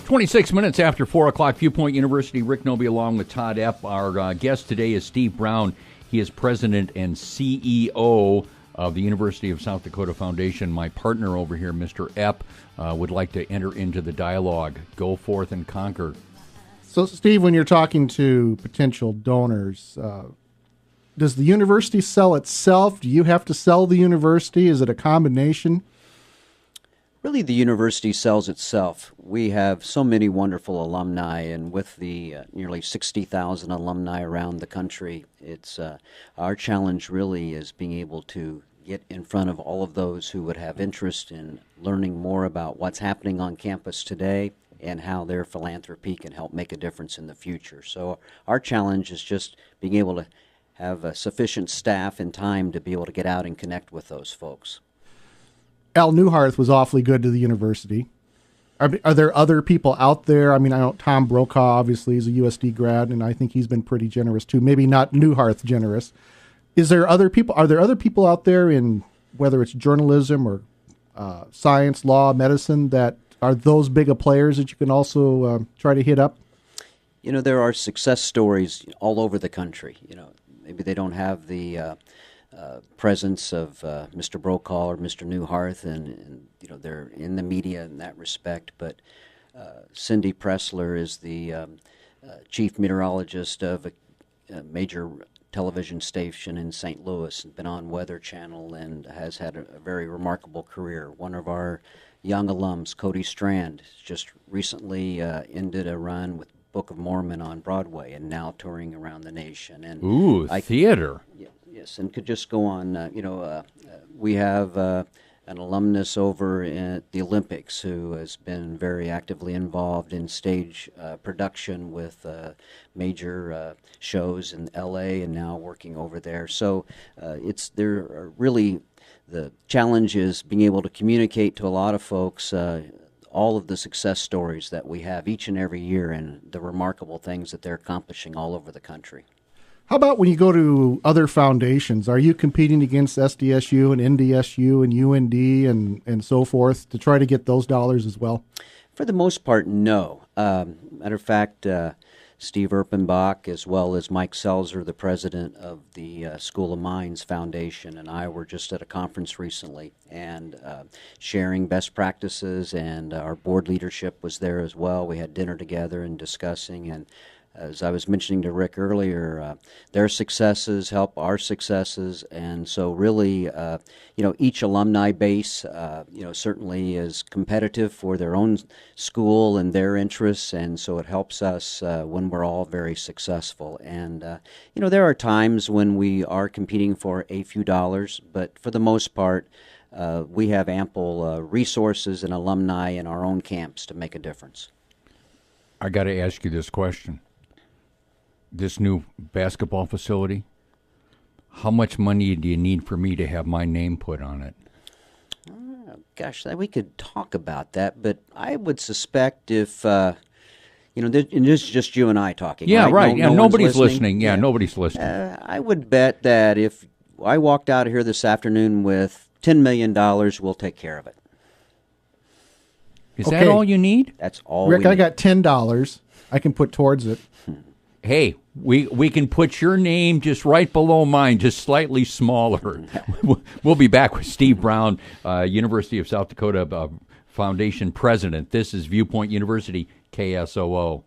26 minutes after 4 o'clock, Viewpoint University, Rick Noby along with Todd Epp. Our guest today is Steve Brown. He is president and CEO of the University of South Dakota Foundation. My partner over here, Mr. Epp, would like to enter into the dialogue. Go forth and conquer. So, Steve, when you're talking to potential donors, does the university sell itself? Do you have to sell the university? Is it a combination? Really, the university sells itself. We have so many wonderful alumni, and with the nearly 60,000 alumni around the country, it's our challenge really is being able to get in front of all of those who would have interest in learning more about what's happening on campus today and how their philanthropy can help make a difference in the future. So our challenge is just being able to have sufficient staff and time to be able to get out and connect with those folks. Al Newharth was awfully good to the university. Are there other people out there? I mean, I know Tom Brokaw obviously is a USD grad, and I think he's been pretty generous too. Maybe not Newharth generous. Is there other people? Are there other people out there in whether it's journalism or science, law, medicine that are those big of players that you can also try to hit up? You know, there are success stories all over the country. You know, maybe they don't have the presence of Mr. Brokaw or Mr. Newharth, and you know they're in the media in that respect. But Cindy Pressler is the chief meteorologist of a major television station in St. Louis, and been on Weather Channel, and has had a very remarkable career. One of our young alums, Cody Strand, just recently ended a run with Book of Mormon on Broadway, and now touring around the nation. And theater. Yes, and could just go on. We have an alumnus over at the Olympics who has been very actively involved in stage production with major shows in L.A. and now working over there. So there are really the challenge is being able to communicate to a lot of folks all of the success stories that we have each and every year and the remarkable things that they're accomplishing all over the country. How about when you go to other foundations? Are you competing against SDSU and NDSU and UND and so forth to try to get those dollars as well? For the most part, no. Matter of fact, Steve Erpenbach, as well as Mike Selzer, the president of the School of Mines Foundation, and I were just at a conference recently and sharing best practices, and our board leadership was there as well. We had dinner together and discussing, and as I was mentioning to Rick earlier, their successes help our successes, and so really, each alumni base, certainly is competitive for their own school and their interests, and so it helps us when we're all very successful. And, there are times when we are competing for a few dollars, but for the most part, we have ample resources and alumni in our own camps to make a difference. I got to ask you this question. This new basketball facility, how much money do you need for me to have my name put on it? Gosh, we could talk about that, but I would suspect if, and this is just you and I talking. Yeah, right. No nobody's listening. Yeah, nobody's listening. I would bet that if I walked out of here this afternoon with $10 million, we'll take care of it. Is that all you need? That's all Rick, we need. I got $10 I can put towards it. Hey, we can put your name just right below mine, just slightly smaller. We'll be back with Steve Brown, University of South Dakota Foundation president. This is Viewpoint University, KSOO.